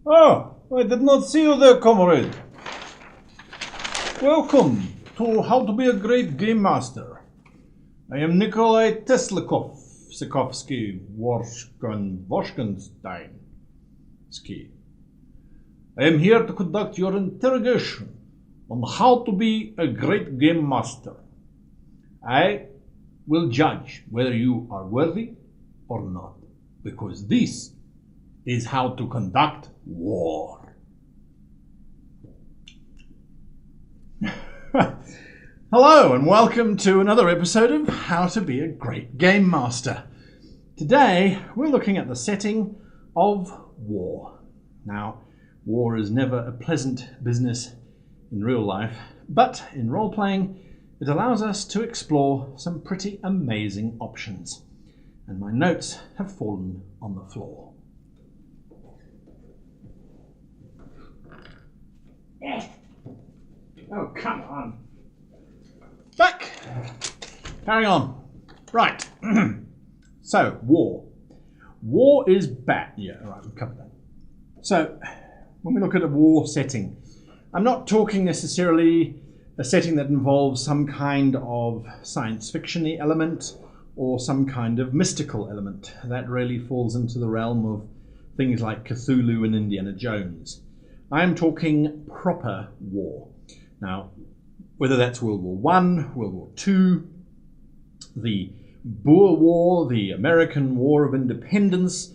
Oh, I did not see you there, comrade. Welcome to How to Be a Great Game Master. I am Nikolai Sikovsky Woshkenstein. I am here to conduct your interrogation on how to be a great game master. I will judge whether you are worthy or not, because this is how to conduct war. Hello and welcome to another episode of How to Be a Great Game Master. Today we're looking at the setting of war. Now, war is never a pleasant business in real life, but in role-playing it allows us to explore some pretty amazing options. And my notes have fallen on the floor. Oh, come on. Back! Carry on. Right. So, war. War is bad. Yeah, all right, we've covered that. So, when we look at a war setting, I'm not talking necessarily a setting that involves some kind of science fiction-y element or some kind of mystical element. That really falls into the realm of things like Cthulhu and Indiana Jones. I am talking proper war. Now, whether that's World War I, World War II, the Boer War, the American War of Independence,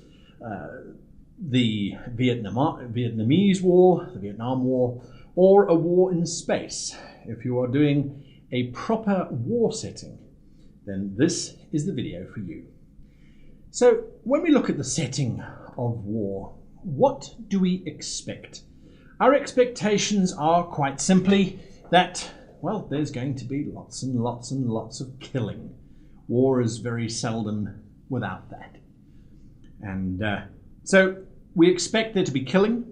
the Vietnamese War, the Vietnam War, or a war in space. If you are doing a proper war setting, then this is the video for you. So, when we look at the setting of war, what do we expect? Our expectations are quite simply that, well, there's going to be lots and lots and lots of killing. War is very seldom without that. And so we expect there to be killing.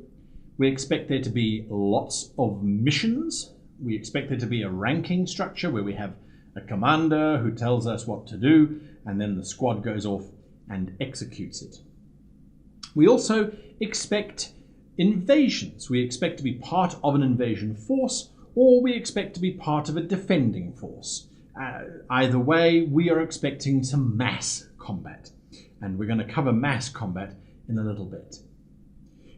We expect there to be lots of missions. We expect there to be a ranking structure where we have a commander who tells us what to do, and then the squad goes off and executes it. We also expect invasions. We expect to be part of an invasion force, or we expect to be part of a defending force. Either way, we are expecting some mass combat, and we're going to cover mass combat in a little bit.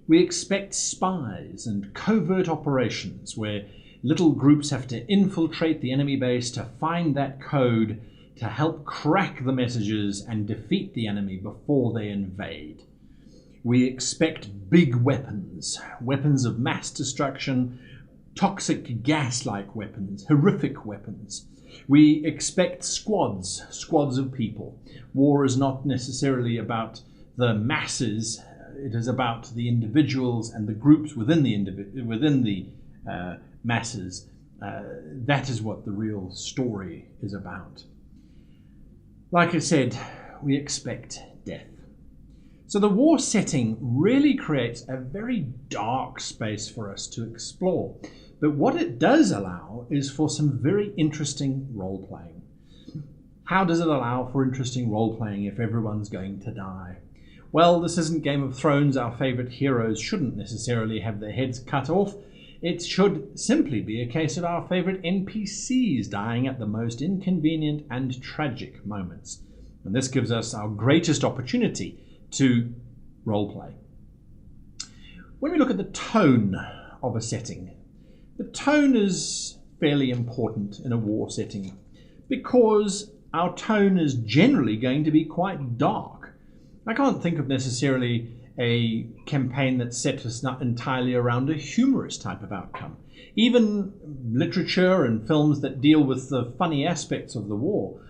We expect spies and covert operations where little groups have to infiltrate the enemy base to find that code to help crack the messages and defeat the enemy before they invade. We expect big weapons, weapons of mass destruction, toxic gas-like weapons, horrific weapons. We expect squads of people. War is not necessarily about the masses. It is about the individuals and the groups within the masses. That is what the real story is about. Like I said, we expect death. So the war setting really creates a very dark space for us to explore. But what it does allow is for some very interesting role-playing. How does it allow for interesting role-playing if everyone's going to die? Well, this isn't Game of Thrones. Our favourite heroes shouldn't necessarily have their heads cut off. It should simply be a case of our favourite NPCs dying at the most inconvenient and tragic moments. And this gives us our greatest opportunity to roleplay. When we look at the tone of a setting, the tone is fairly important in a war setting because our tone is generally going to be quite dark. I can't think of necessarily a campaign that's set us not entirely around a humorous type of outcome. Even literature and films that deal with the funny aspects of the war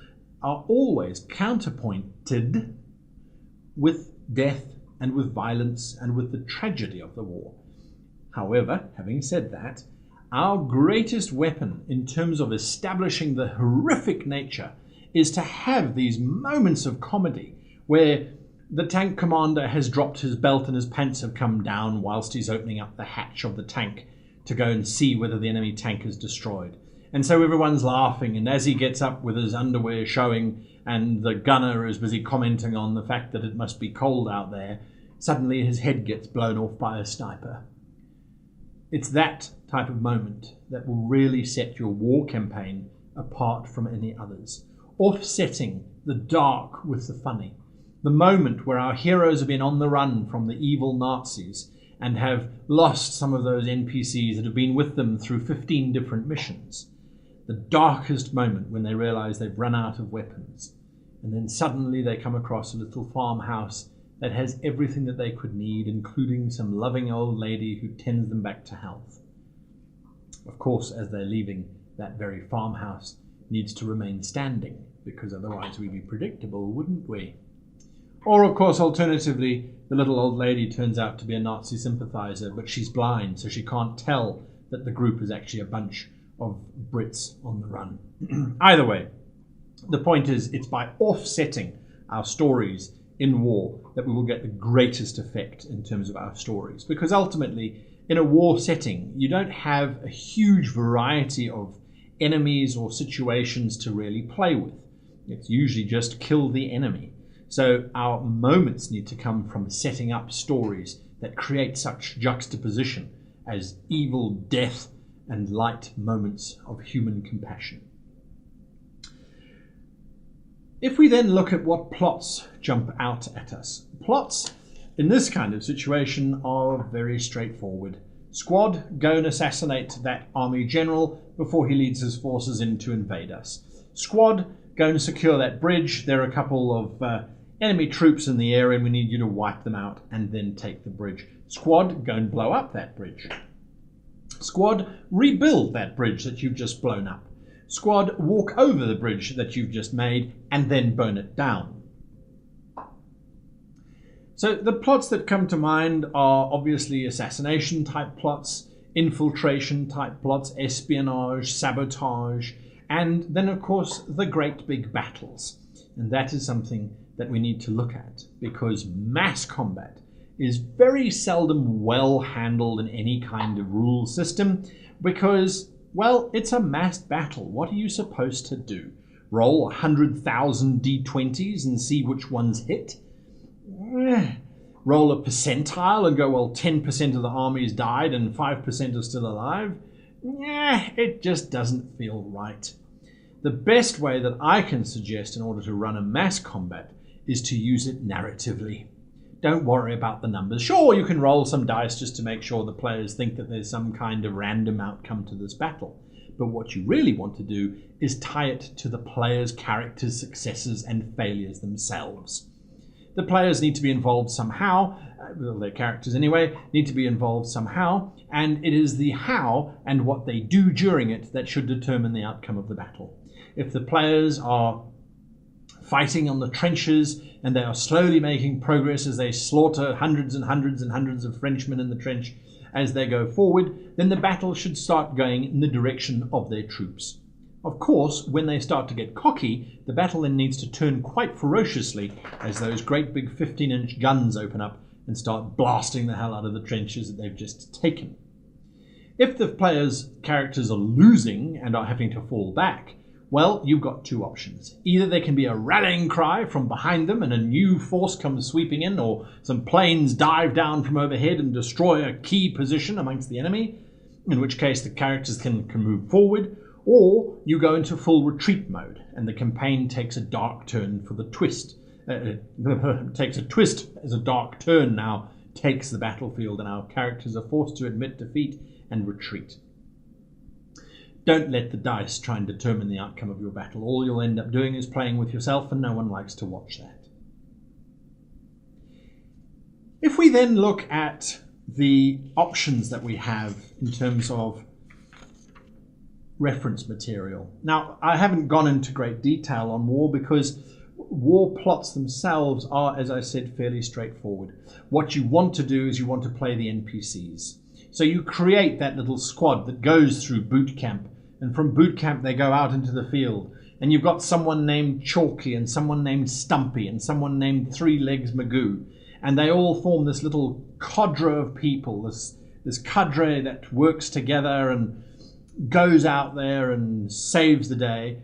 are always counterpointed with death and with violence and with the tragedy of the war. However, having said that, our greatest weapon in terms of establishing the horrific nature is to have these moments of comedy where the tank commander has dropped his belt and his pants have come down whilst he's opening up the hatch of the tank to go and see whether the enemy tank is destroyed. And so everyone's laughing, and as he gets up with his underwear showing and the gunner is busy commenting on the fact that it must be cold out there, suddenly his head gets blown off by a sniper. It's that type of moment that will really set your war campaign apart from any others. Offsetting the dark with the funny. The moment where our heroes have been on the run from the evil Nazis and have lost some of those NPCs that have been with them through 15 different missions. The darkest moment when they realize they've run out of weapons. And then suddenly they come across a little farmhouse that has everything that they could need, including some loving old lady who tends them back to health. Of course, as they're leaving, that very farmhouse needs to remain standing, because otherwise we'd be predictable, wouldn't we? Or, of course, alternatively, the little old lady turns out to be a Nazi sympathizer, but she's blind, so she can't tell that the group is actually a bunch of Brits on the run. Either way, the point is, it's by offsetting our stories in war that we will get the greatest effect in terms of our stories. Because ultimately, in a war setting, you don't have a huge variety of enemies or situations to really play with. It's usually just kill the enemy. So our moments need to come from setting up stories that create such juxtaposition as evil, death, and light moments of human compassion. If we then look at what plots jump out at us, plots in this kind of situation are very straightforward. Squad, go and assassinate that army general before he leads his forces in to invade us. Squad, go and secure that bridge. There are a couple of enemy troops in the area and we need you to wipe them out and then take the bridge. Squad, go and blow up that bridge. Squad, rebuild that bridge that you've just blown up. Squad, walk over the bridge that you've just made and then burn it down. So the plots that come to mind are obviously assassination type plots, infiltration type plots, espionage, sabotage, and then of course the great big battles. And that is something that we need to look at, because mass combat is very seldom well handled in any kind of rule system, because, well, it's a massed battle. What are you supposed to do? Roll 100,000 d20s and see which ones hit? Roll a percentile and go, well, 10% of the army's died and 5% are still alive? It just doesn't feel right. The best way that I can suggest in order to run a mass combat is to use it narratively. Don't worry about the numbers. Sure, you can roll some dice just to make sure the players think that there's some kind of random outcome to this battle. But what you really want to do is tie it to the players' characters' successes and failures themselves. The players need to be involved somehow, well, their characters anyway, need to be involved somehow, and it is the how and what they do during it that should determine the outcome of the battle. If the players are fighting on the trenches and they are slowly making progress as they slaughter hundreds and hundreds and hundreds of Frenchmen in the trench as they go forward, then the battle should start going in the direction of their troops. Of course, when they start to get cocky, the battle then needs to turn quite ferociously as those great big 15-inch guns open up and start blasting the hell out of the trenches that they've just taken. If the players' characters are losing and are having to fall back, well, you've got two options. Either there can be a rallying cry from behind them and a new force comes sweeping in, or some planes dive down from overhead and destroy a key position amongst the enemy, in which case the characters can move forward, or you go into full retreat mode and the campaign takes a dark turn for the twist. Takes a twist as a dark turn now takes the battlefield and our characters are forced to admit defeat and retreat. Don't let the dice try and determine the outcome of your battle. All you'll end up doing is playing with yourself, and no one likes to watch that. If we then look at the options that we have in terms of reference material. Now, I haven't gone into great detail on war because war plots themselves are, as I said, fairly straightforward. What you want to do is you want to play the NPCs. So you create that little squad that goes through boot camp, and from boot camp they go out into the field. And you've got someone named Chalky and someone named Stumpy and someone named Three Legs Magoo. And they all form this little cadre of people, this cadre that works together and goes out there and saves the day,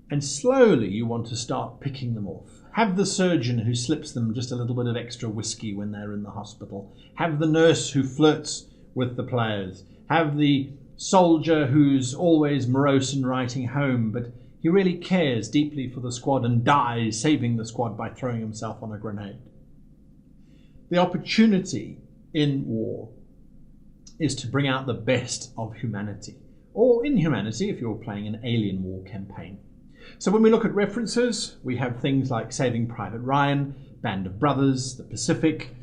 and slowly you want to start picking them off. Have the surgeon who slips them just a little bit of extra whiskey when they're in the hospital. Have the nurse who flirts with the players. Have the soldier who's always morose and writing home, but he really cares deeply for the squad and dies saving the squad by throwing himself on a grenade. The opportunity in war is to bring out the best of humanity, or inhumanity if you're playing an alien war campaign. So when we look at references, we have things like Saving Private Ryan, Band of Brothers, The Pacific.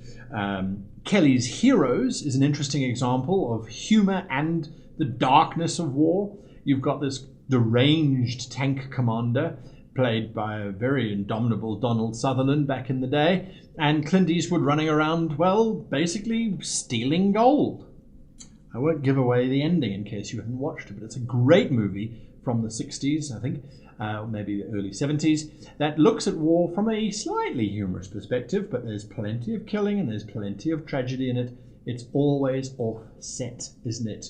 Kelly's Heroes is an interesting example of humour and the darkness of war. You've got this deranged tank commander, played by a very indomitable Donald Sutherland back in the day, and Clint Eastwood running around, well, basically stealing gold. I won't give away the ending in case you haven't watched it, but it's a great movie from the 60s, I think, maybe the early 70s, that looks at war from a slightly humorous perspective, but there's plenty of killing and there's plenty of tragedy in it. It's always offset, isn't it?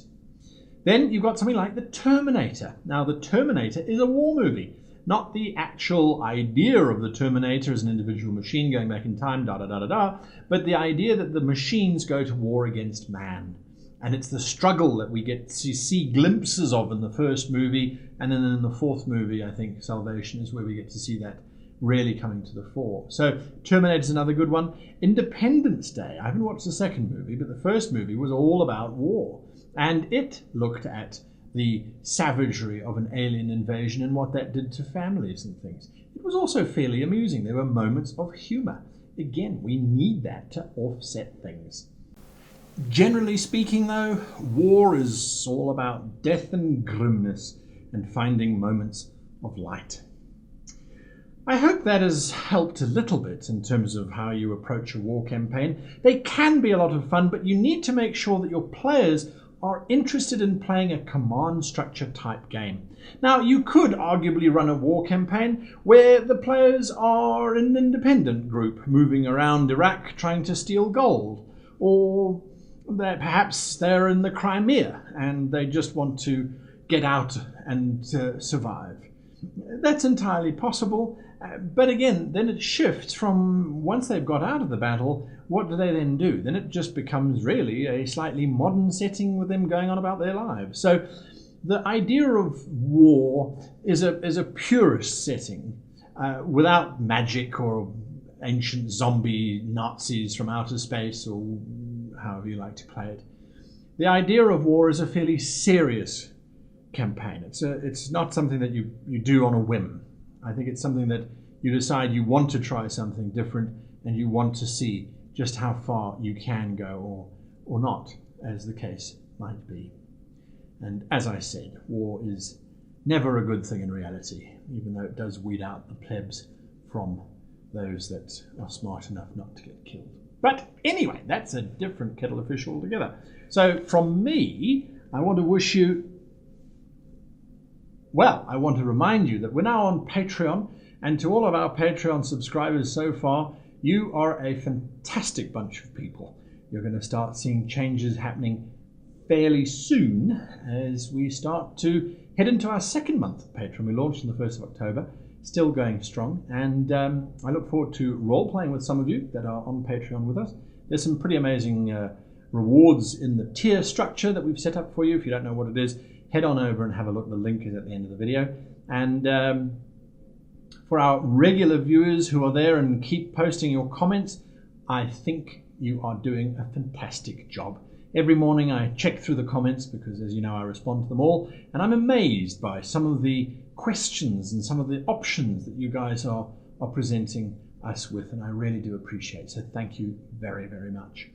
Then you've got something like The Terminator. Now, The Terminator is a war movie, not the actual idea of the Terminator as an individual machine going back in time, but the idea that the machines go to war against man. And it's the struggle that we get to see glimpses of in the first movie, and then in the fourth movie, I think, Salvation, is where we get to see that really coming to the fore. So Terminator's another good one. Independence Day. I haven't watched the second movie, but the first movie was all about war. And it looked at the savagery of an alien invasion and what that did to families and things. It was also fairly amusing. There were moments of humour. Again, we need that to offset things. Generally speaking, though, war is all about death and grimness and finding moments of light. I hope that has helped a little bit in terms of how you approach a war campaign. They can be a lot of fun, but you need to make sure that your players are interested in playing a command structure type game. Now, you could arguably run a war campaign where the players are an independent group moving around Iraq trying to steal gold, or perhaps they're in the Crimea and they just want to get out and survive. That's entirely possible, but again, then it shifts from once they've got out of the battle, what do they then do? Then it just becomes really a slightly modern setting with them going on about their lives. So the idea of war is a purist setting without magic or ancient zombie Nazis from outer space, or however you like to play it. The idea of war is a fairly serious campaign. It's not something that you do on a whim. I think it's something that you decide you want to try something different and you want to see just how far you can go or not, as the case might be. And as I said, war is never a good thing in reality, even though it does weed out the plebs from those that are smart enough not to get killed. But anyway, that's a different kettle of fish altogether. So from me, I want to wish you, well, I want to remind you that we're now on Patreon, and to all of our Patreon subscribers so far, you are a fantastic bunch of people. You're going to start seeing changes happening fairly soon as we start to head into our second month of Patreon. We launched on the 1st of October, still going strong, and I look forward to role-playing with some of you that are on Patreon with us. There's some pretty amazing rewards in the tier structure that we've set up for you. If you don't know what it is, head on over and have a look. The link is at the end of the video. And for our regular viewers who are there and keep posting your comments, I think you are doing a fantastic job. Every morning I check through the comments because, as you know, I respond to them all, and I'm amazed by some of the questions and some of the options that you guys are presenting us with, and I really do appreciate. So thank you very, very much.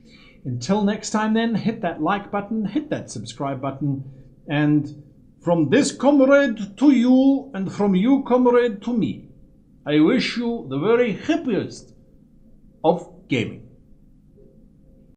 Until next time then, hit that like button, hit that subscribe button, and from this comrade to you, and from you, comrade, to me, I wish you the very happiest of gaming.